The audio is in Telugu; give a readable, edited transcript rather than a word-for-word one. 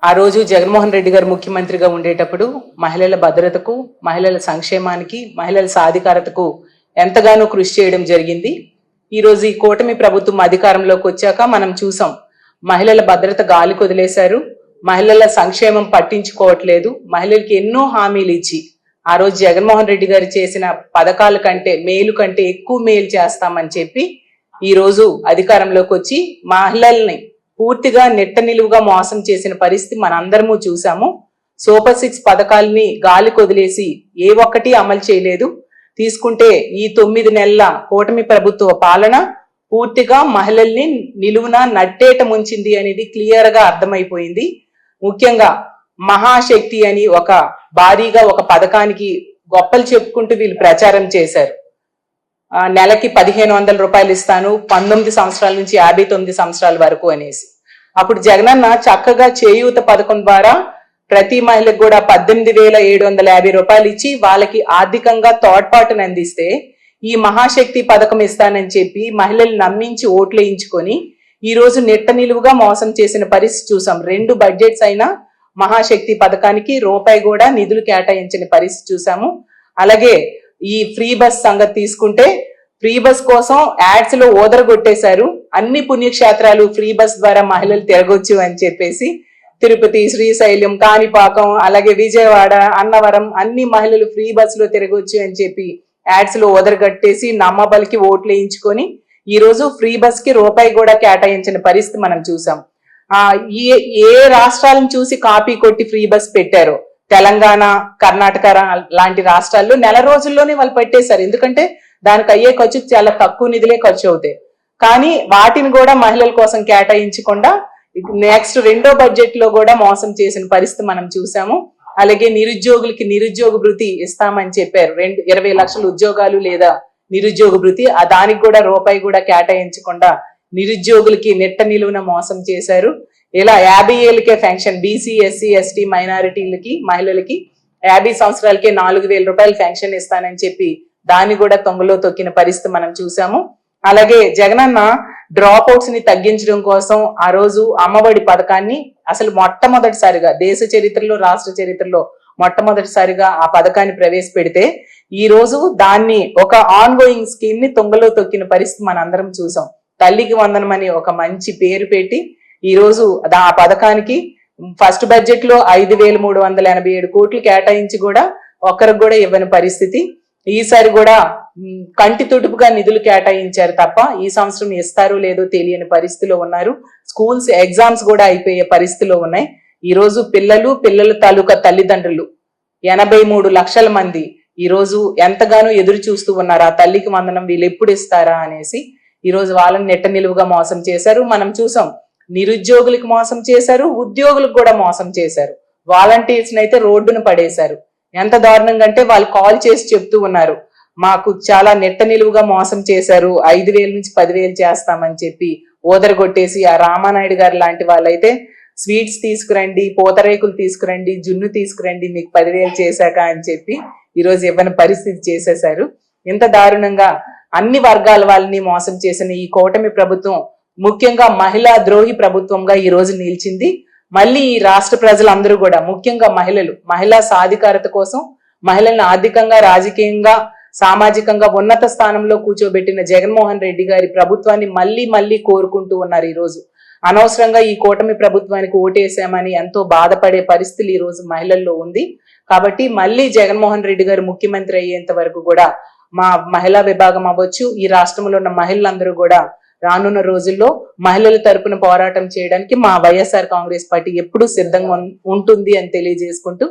ఆ రోజు జగన్మోహన్ రెడ్డి గారు ముఖ్యమంత్రిగా ఉండేటప్పుడు మహిళల భద్రతకు, మహిళల సంక్షేమానికి, మహిళల సాధికారతకు ఎంతగానో కృషి చేయడం జరిగింది. ఈరోజు ఈ కూటమి ప్రభుత్వం అధికారంలోకి వచ్చాక మనం చూసాం, మహిళల భద్రత గాలి కొదిలేశారు, మహిళల సంక్షేమం పట్టించుకోవట్లేదు. మహిళలకి ఎన్నో హామీలు ఇచ్చి ఆ రోజు జగన్మోహన్ రెడ్డి గారు చేసిన పథకాల కంటే మేలు కంటే ఎక్కువ మేలు చేస్తామని చెప్పి ఈ రోజు అధికారంలోకి వచ్చి మహిళల్ని పూర్తిగా నెట్ట నిలువుగా మోసం చేసిన పరిస్థితి మనందరము చూసాము. సూపర్ 6 పథకాలని గాలి కొదిలేసి ఏ ఒక్కటి అమలు చేయలేదు. తీసుకుంటే ఈ 9 నెలల కూటమి ప్రభుత్వ పాలన పూర్తిగా మహిళల్ని నిలువున నట్టేట ముంచింది అనేది క్లియర్ గా అర్థమైపోయింది. ముఖ్యంగా మహాశక్తి అని ఒక భారీగా ఒక పథకానికి గొప్పలు చెప్పుకుంటూ వీళ్ళు ప్రచారం చేశారు. నెలకి 1500 రూపాయలు ఇస్తాను 19 సంవత్సరాల నుంచి 59 సంవత్సరాల వరకు అనేసి. అప్పుడు జగనన్న చక్కగా చేయూత పథకం ద్వారా ప్రతి మహిళకు కూడా 18,750 రూపాయలు ఇచ్చి వాళ్ళకి ఆర్థికంగా తోడ్పాటును అందిస్తే, ఈ మహాశక్తి పథకం ఇస్తానని చెప్పి మహిళలు నమ్మించి ఓట్లు వేయించుకొని ఈ రోజు నెట్ట నిలువుగా మోసం చేసిన పరిస్థితి చూసాం. 2 బడ్జెట్స్ అయినా మహాశక్తి పథకానికి రూపాయి కూడా నిధులు కేటాయించిన పరిస్థితి చూసాము. అలాగే ఈ ఫ్రీ బస్ సంగతి తీసుకుంటే ఫ్రీ బస్ కోసం యాడ్స్ లో ఓదరగొట్టేశారు. అన్ని పుణ్యక్షేత్రాలు ఫ్రీ బస్ ద్వారా మహిళలు తిరగొచ్చు అని చెప్పేసి తిరుపతి, శ్రీశైలం, కాణిపాకం, అలాగే విజయవాడ, అన్నవరం అన్ని మహిళలు ఫ్రీ బస్ లో తిరగొచ్చు అని చెప్పి యాడ్స్ లో ఓదరగట్టేసి నమ్మబలికి ఓట్లు వేయించుకొని ఈ రోజు ఫ్రీ బస్ కి రూపాయి కూడా కేటాయించిన పరిస్థితి మనం చూసాం. ఏ రాష్ట్రాలను చూసి కాపీ కొట్టి ఫ్రీ బస్ పెట్టారో తెలంగాణ, కర్ణాటక లాంటి రాష్ట్రాల్లో నెల రోజుల్లోనే వాళ్ళు పెట్టేశారు. ఎందుకంటే దానికి అయ్యే ఖర్చు చాలా తక్కువ నిధులే ఖర్చు అవుతాయి. కానీ వాటిని కూడా మహిళల కోసం కేటాయించకుండా నెక్స్ట్ 2వ బడ్జెట్ లో కూడా మోసం చేసిన పరిస్థితి మనం చూసాము. అలాగే నిరుద్యోగులకి నిరుద్యోగ భృతి ఇస్తామని చెప్పారు. 20 లక్షల ఉద్యోగాలు లేదా నిరుద్యోగ భృతి, దానికి కూడా రూపాయి కూడా కేటాయించకుండా నిరుద్యోగులకి నెట్ట నిలువున మోసం చేశారు. ఇలా 50 ఏళ్ళకే పెన్షన్, బీసీ, ఎస్సీ, ఎస్టీ మైనారిటీలకి మహిళలకి 50 సంవత్సరాలకే 4,000 రూపాయలు పెన్షన్ ఇస్తానని చెప్పి దాన్ని కూడా తొంగలో తొక్కిన పరిస్థితి మనం చూసాము. అలాగే జగనన్న డ్రాప్ అవుట్స్ ని తగ్గించడం కోసం ఆ రోజు అమ్మఒడి పథకాన్ని అసలు మొట్టమొదటిసారిగా దేశ చరిత్రలో, రాష్ట్ర చరిత్రలో మొట్టమొదటిసారిగా ఆ పథకాన్ని ప్రవేశపెడితే ఈ రోజు దాన్ని ఒక ఆన్ గోయింగ్ స్కీమ్ ని తొంగలో తొక్కిన పరిస్థితి మన అందరం చూసాం. తల్లికి వందనం అని ఒక మంచి పేరు పెట్టి ఈ రోజు ఆ పథకానికి ఫస్ట్ బడ్జెట్ లో 5,387 కోట్లు కేటాయించి కూడా ఒక్కరికి కూడా ఇవ్వని పరిస్థితి. ఈసారి కూడా కంటి తుడుపుగా నిధులు కేటాయించారు తప్ప ఈ సంవత్సరం ఇస్తారో లేదో తెలియని పరిస్థితిలో ఉన్నారు. స్కూల్స్ ఎగ్జామ్స్ కూడా అయిపోయే పరిస్థితిలో ఉన్నాయి. ఈ రోజు పిల్లల తాలూకా తల్లిదండ్రులు 83 లక్షల మంది ఈ రోజు ఎంతగానో ఎదురు చూస్తూ ఉన్నారు, ఆ తల్లికి వందనం వీళ్ళు ఎప్పుడు ఇస్తారా అనేసి. ఈ రోజు వాళ్ళని నెట్ట నిలువుగా మోసం చేశారు. మనం చూసాం, నిరుద్యోగులకు మోసం చేశారు, ఉద్యోగులకు కూడా మోసం చేశారు. వాలంటీర్స్ అయితే రోడ్డును పడేశారు. ఎంత దారుణంగా అంటే వాళ్ళు కాల్ చేసి చెప్తూ ఉన్నారు, మాకు చాలా నెట్ట నిలువుగా మోసం చేశారు, 5,000 నుంచి 10,000 చేస్తామని చెప్పి ఓదరగొట్టేసి. ఆ రామానాయుడు గారు లాంటి వాళ్ళైతే స్వీట్స్ తీసుకురండి, పూతరేకులు తీసుకురండి, జున్ను తీసుకురండి, మీకు 10,000 చేశాక అని చెప్పి ఈరోజు ఇవ్వని పరిస్థితి చేసేశారు. ఇంత దారుణంగా అన్ని వర్గాల వాళ్ళని మోసం చేసిన ఈ కూటమి ప్రభుత్వం ముఖ్యంగా మహిళా ద్రోహి ప్రభుత్వంగా ఈ రోజు నిలిచింది. మళ్ళీ ఈ రాష్ట్ర ప్రజలందరూ కూడా ముఖ్యంగా మహిళా సాధికారత కోసం, మహిళల్ని ఆర్థికంగా, రాజకీయంగా, సామాజికంగా ఉన్నత స్థానంలో కూర్చోబెట్టిన జగన్మోహన్ రెడ్డి గారి ప్రభుత్వాన్ని మళ్ళీ కోరుకుంటూ ఉన్నారు. ఈ రోజు అనవసరంగా ఈ కూటమి ప్రభుత్వానికి ఓటేసామని ఎంతో బాధపడే పరిస్థితులు ఈ రోజు మహిళల్లో ఉంది. కాబట్టి మళ్ళీ జగన్మోహన్ రెడ్డి గారు ముఖ్యమంత్రి అయ్యేంత వరకు కూడా మా మహిళా విభాగం అవ్వచ్చు, ఈ రాష్ట్రంలో ఉన్న మహిళలందరూ కూడా రానున్న రోజుల్లో మహిళల తరపున పోరాటం చేయడానికి మా వైఎస్ఆర్ కాంగ్రెస్ పార్టీ ఎప్పుడూ సిద్ధంగా ఉంటుంది అని తెలియజేసుకుంటూ